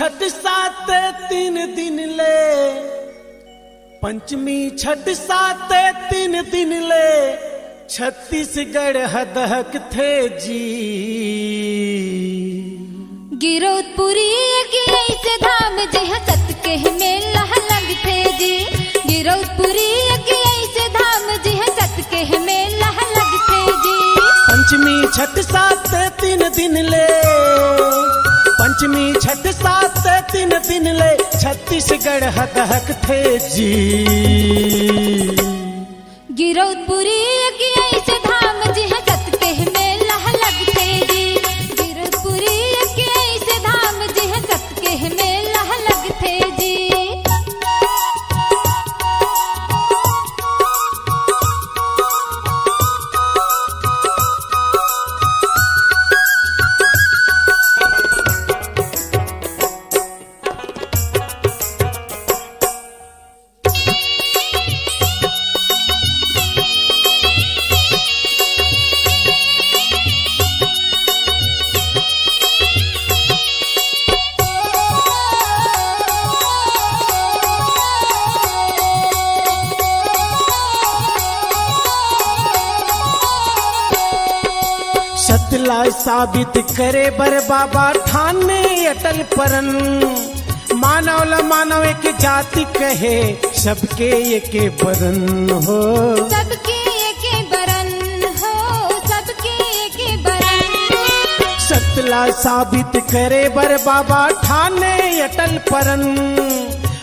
छठ सात 3 दिन ले, पंचमी छठ सात 3 दिन ले, छत्तीसगढ़ हदहक थे जी। गिरौदपुरी की ऐसे धाम जी हसत के मेला लगते जी। गिरौदपुरी की ऐसे धाम जी हसत के मेला लगते जी। पंचमी छठ सात 3 दिन ले, पंचमी छठ सात 3 दिन ले, छत्तीसगढ़ हदहक थे जी। गिरौदपुरी की ऐसे धाम जी हसत के मेला लगते जी। गिरौदपुरी की ऐसे धाम जी हसत के मेला लगते जी। सतला साबित करे बर बाबा ठाने अटल परन। मानव ल मानव एक जाति कहे, सबके एक बरन हो। सबके एक बरन हो, सबके एक बरन। सतला साबित करे बर बाबा ठाने अटल परन।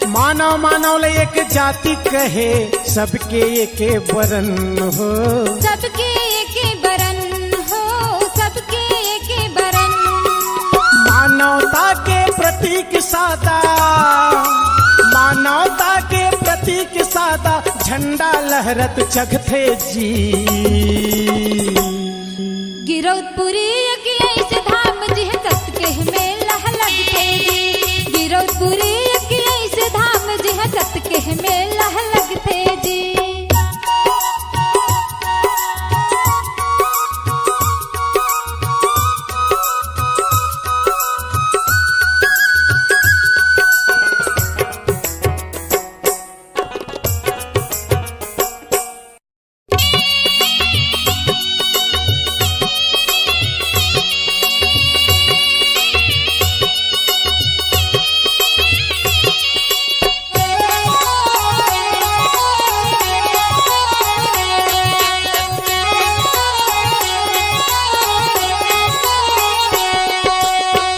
मानव मानव ल एक जाति कहे, सबके एक बरन हो। सबके एक बरन हो, सबके एक बरन। मानवता के प्रतीक सादा, मानवता के प्रतीक सादा, झंडा लहरत जगते जी। गिरौदपुरी की ऐसे धाम जी हसत के मेला लगते जी। गिरौदपुरी की ऐसे धाम जी हसत के मेला लगते जी।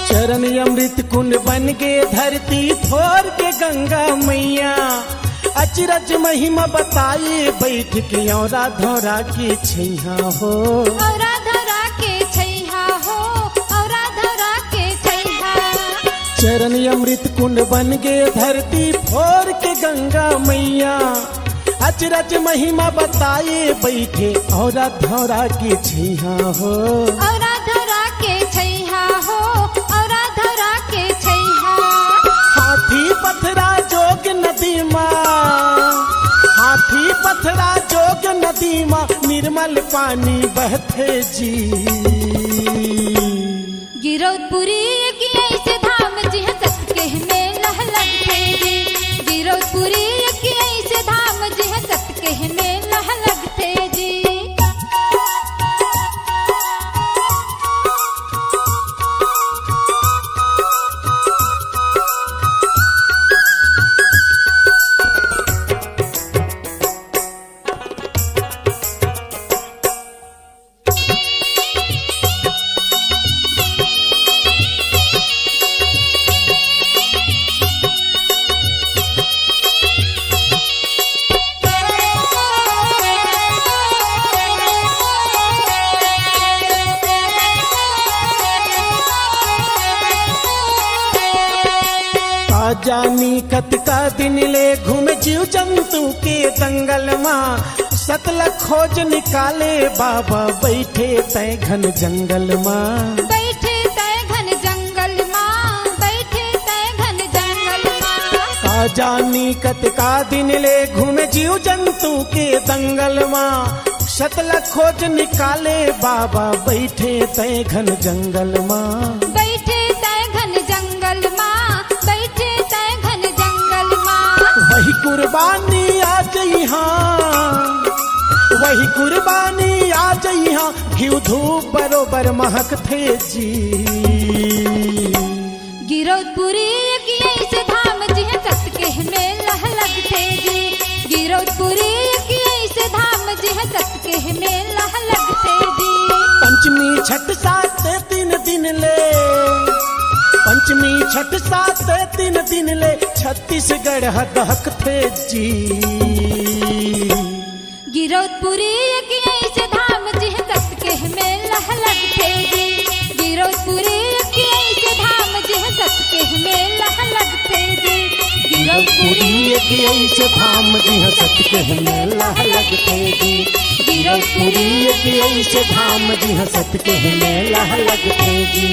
चरण अमृत कुंड बन के धरती थोर के गंगा मैया। अचरज महिमा बताए बैठ के औरा धौरा के छैया हो। औरा धरा के छैया हो, औरा धरा के छैया। चरण अमृत कुंड बन के धरती थोर के गंगा मैया। अचरज महिमा बताए बैठे औरा धौरा के छैया हो। औरा धरा के छैया हो, औरा धरा के छैया। हाथी पथरा जोग नदी माँ, हाथी पथरा जोग नदी माँ, निर्मल पानी बहते जी। गिरौदपुरी की ऐसे धाम जी हसत के मेला लगते जी। गिरौदपुरी की ऐसे धाम जी हसत के मेला लगते जी। जानी कत का दिन ले घूम जीव जंतु के दंगल माँ। सतल खोज निकाले बाबा बैठे तय घन जंगल माँ। बैठे तय घन जंगल माँ, बैठे तय घन जंगल माँ। जानी कत का दिन ले घूम जीव जंतु के दंगल माँ। सतल खोज निकाले बाबा बैठे तय घन जंगल माँ। बैठे तय घन जंगल माँ, कुर्बानी आ जइहा, वही कुर्बानी आ जइहा, घिउ धूप बरोबर महक थे जी। गिरौदपुरी की ऐसे धाम जी सत के मेला लगते जी। गिरौदपुरी की ऐसे धाम जी सत के मेला लगते जी। पंचमी छठ सात 3 दिन ले, पंचमी छठ सात 3 दिन ले, छत्तीसगढ़ हदहक थे जी। गिरौदपुरी की ऐसे धाम जी सत के मेला लगते जी। गिरौदपुरी की ऐसे धाम जी सत के मेला लगते जी। गिरौदपुरी की ऐसे धाम जी सत के मेला लगते जी। गिरौदपुरी की ऐसे धाम जी सत के मेला लगते जी।